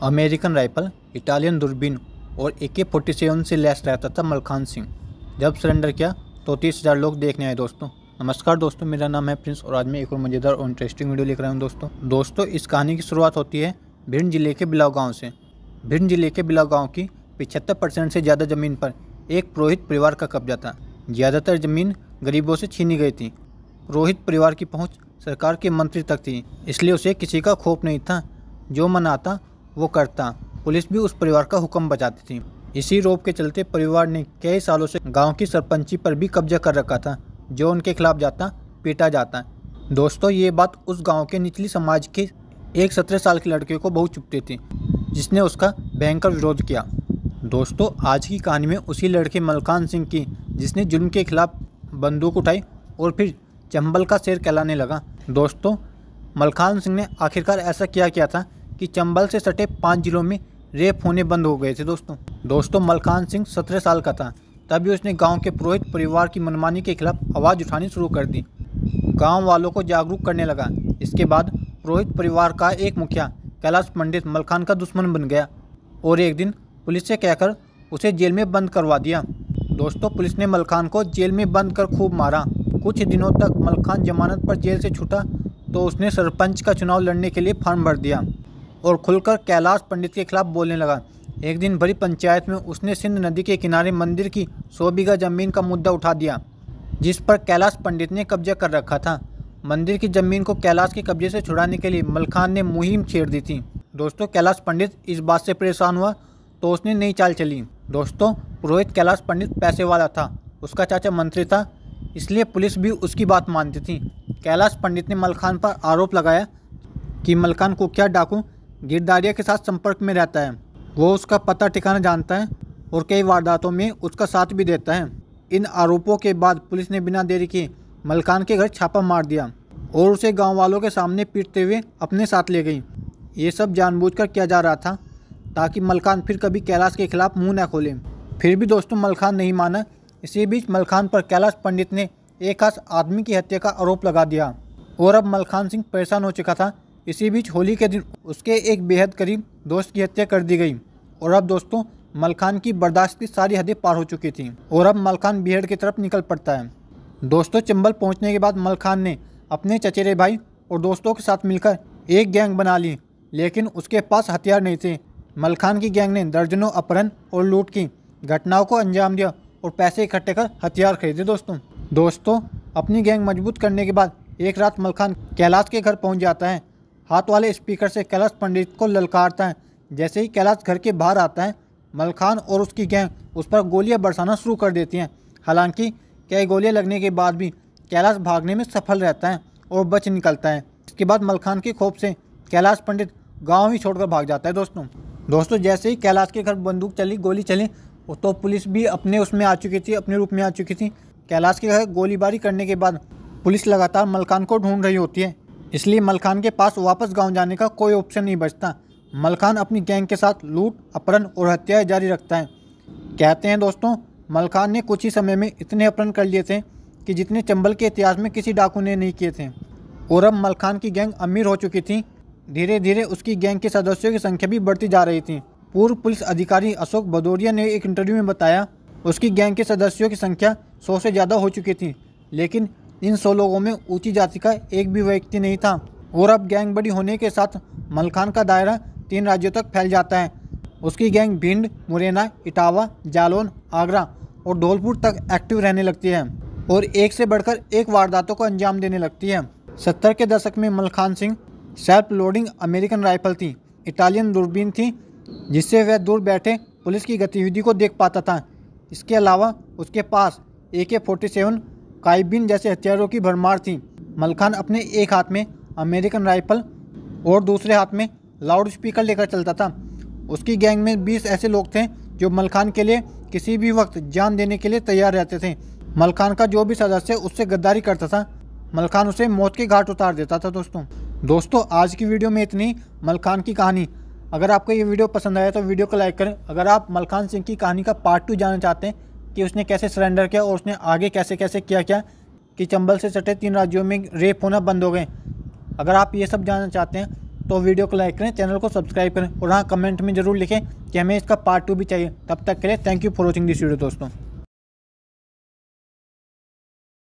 American rifle, Italian दूरबीन और AK-47 से लैस रहता था मलखान सिंह। जब सरेंडर किया तो 30,000 लोग देखने आए। दोस्तों नमस्कार दोस्तों, मेरा नाम है प्रिंस और आज मैं एक और मज़ेदार और इंटरेस्टिंग वीडियो लेकर आया हूँ। दोस्तों इस कहानी की शुरुआत होती है भिंड जिले के बिलाव गाँव से। भिंड जिले के बिलाव गाँव की 75% से ज़्यादा ज़मीन पर एक पुरोहित परिवार का कब्जा था। ज़्यादातर ज़मीन गरीबों से छीनी गई थी। पुरोहित परिवार की पहुँच सरकार के मंत्री तक थी, इसलिए उसे किसी का खौफ नहीं था। जो मन आता वो करता। पुलिस भी उस परिवार का हुक्म बजाती थी। इसी रोब के चलते परिवार ने कई सालों से गांव की सरपंची पर भी कब्जा कर रखा था। जो उनके खिलाफ जाता पीटा जाता। दोस्तों ये बात उस गांव के निचली समाज के एक 17 साल के लड़के को बहुत चुभती थी, जिसने उसका भयंकर विरोध किया। दोस्तों आज की कहानी में उसी लड़के मलखान सिंह की, जिसने जुल्म के खिलाफ बंदूक उठाई और फिर चंबल का शेर कहलाने लगा। दोस्तों मलखान सिंह ने आखिरकार ऐसा किया था कि चंबल से सटे 5 जिलों में रेप होने बंद हो गए थे। दोस्तों मलखान सिंह 17 साल का था, तभी उसने गांव के पुरोहित परिवार की मनमानी के खिलाफ आवाज़ उठानी शुरू कर दी। गांव वालों को जागरूक करने लगा। इसके बाद पुरोहित परिवार का एक मुखिया कैलाश पंडित मलखान का दुश्मन बन गया और एक दिन पुलिस से कहकर उसे जेल में बंद करवा दिया। दोस्तों पुलिस ने मलखान को जेल में बंद कर खूब मारा। कुछ दिनों तक मलखान जमानत पर जेल से छूटा तो उसने सरपंच का चुनाव लड़ने के लिए फॉर्म भर दिया और खुलकर कैलाश पंडित के खिलाफ बोलने लगा। एक दिन भरी पंचायत में उसने सिंध नदी के किनारे मंदिर की 100 बीघा जमीन का मुद्दा उठा दिया, जिस पर कैलाश पंडित ने कब्जा कर रखा था। मंदिर की जमीन को कैलाश के कब्जे से छुड़ाने के लिए मलखान ने मुहिम छेड़ दी थी। दोस्तों कैलाश पंडित इस बात से परेशान हुआ तो उसने नई चाल चली। दोस्तों पुरोहित कैलाश पंडित पैसे वाला था, उसका चाचा मंत्री था, इसलिए पुलिस भी उसकी बात मानती थी। कैलाश पंडित ने मलखान पर आरोप लगाया कि मलखान कुख्यात डाकू गिरदारिया के साथ संपर्क में रहता है। वो उसका पता ठिकाना जानता है और कई वारदातों में उसका साथ भी देता है। इन आरोपों के बाद पुलिस ने बिना देरी किए मलखान के घर छापा मार दिया और उसे गांव वालों के सामने पीटते हुए अपने साथ ले गई। ये सब जानबूझकर किया जा रहा था ताकि मलखान फिर कभी कैलाश के खिलाफ मुंह न खोले। फिर भी दोस्तों मलखान नहीं माना। इसी बीच मलखान पर कैलाश पंडित ने एक खास आदमी की हत्या का आरोप लगा दिया और अब मलखान सिंह परेशान हो चुका था। इसी बीच होली के दिन उसके एक बेहद करीब दोस्त की हत्या कर दी गई और अब दोस्तों मलखान की बर्दाश्त की सारी हदें पार हो चुकी थी और अब मलखान बिहड़ की तरफ निकल पड़ता है। दोस्तों चंबल पहुंचने के बाद मलखान ने अपने चचेरे भाई और दोस्तों के साथ मिलकर एक गैंग बना ली, लेकिन उसके पास हथियार नहीं थे। मलखान की गैंग ने दर्जनों अपहरण और लूट की घटनाओं को अंजाम दिया और पैसे इकट्ठे कर हथियार खरीदे। दोस्तों अपनी गैंग मजबूत करने के बाद एक रात मलखान कैलाश के घर पहुंच जाता है। हाथ वाले स्पीकर से कैलाश पंडित को ललकारता है। जैसे ही कैलाश घर के बाहर आता है, मलखान और उसकी गैंग उस पर गोलियां बरसाना शुरू कर देती हैं। हालांकि कई गोलियां लगने के बाद भी कैलाश भागने में सफल रहता है और बच निकलता है। इसके बाद मलखान के खौफ से कैलाश पंडित गाँव ही छोड़कर भाग जाता है। दोस्तों जैसे ही कैलाश के घर बंदूक चली, गोली चली, तो पुलिस भी अपने उसमें आ चुकी थी, अपने रूप में आ चुकी थी। कैलाश के घर गोलीबारी करने के बाद पुलिस लगातार मलखान को ढूंढ रही होती है, इसलिए मलखान के पास वापस गांव जाने का कोई ऑप्शन नहीं बचता। मलखान अपनी गैंग के साथ लूट, अपहरण और हत्याएं जारी रखता है। कहते हैं दोस्तों मलखान ने कुछ ही समय में इतने अपहरण कर लिए थे कि जितने चंबल के इतिहास में किसी डाकू ने नहीं किए थे। और अब मलखान की गैंग अमीर हो चुकी थी। धीरे धीरे उसकी गैंग के सदस्यों की संख्या भी बढ़ती जा रही थी। पूर्व पुलिस अधिकारी अशोक भदौरिया ने एक इंटरव्यू में बताया उसकी गैंग के सदस्यों की संख्या 100 से ज़्यादा हो चुकी थी, लेकिन इन 100 लोगों में ऊंची जाति का एक भी व्यक्ति नहीं था। और अब गैंग बड़ी होने के साथ मलखान का दायरा 3 राज्यों तक फैल जाता है। उसकी गैंग भिंड, मुरैना, इटावा, जालौन, आगरा और धौलपुर तक एक्टिव रहने लगती है और एक से बढ़कर एक वारदातों को अंजाम देने लगती है। 70 के दशक में Malkhan Singh self loading American rifle थी, इटालियन दूरबीन थी, जिससे वह दूर बैठे पुलिस की गतिविधि को देख पाता था। इसके अलावा उसके पास AK-47 कार्बाइन जैसे हथियारों की भरमार थी। मलखान अपने एक हाथ में अमेरिकन राइफल और दूसरे हाथ में लाउड स्पीकर लेकर चलता था। उसकी गैंग में 20 ऐसे लोग थे जो मलखान के लिए किसी भी वक्त जान देने के लिए तैयार रहते थे। मलखान का जो भी सदस्य उससे गद्दारी करता था, मलखान उसे मौत के घाट उतार देता था। दोस्तों आज की वीडियो में इतनी मलखान की कहानी। अगर आपको ये वीडियो पसंद आया तो वीडियो को लाइक करें। अगर आप मलखान सिंह की कहानी का पार्ट 2 जानना चाहते हैं कि उसने कैसे सरेंडर किया और उसने आगे कैसे कैसे किया कि चंबल से सटे 3 राज्यों में रेप होना बंद हो गए, अगर आप ये सब जानना चाहते हैं तो वीडियो को लाइक करें, चैनल को सब्सक्राइब करें और हाँ कमेंट में ज़रूर लिखें कि हमें इसका पार्ट 2 भी चाहिए। तब तक के लिए thank you for watching this video दोस्तों।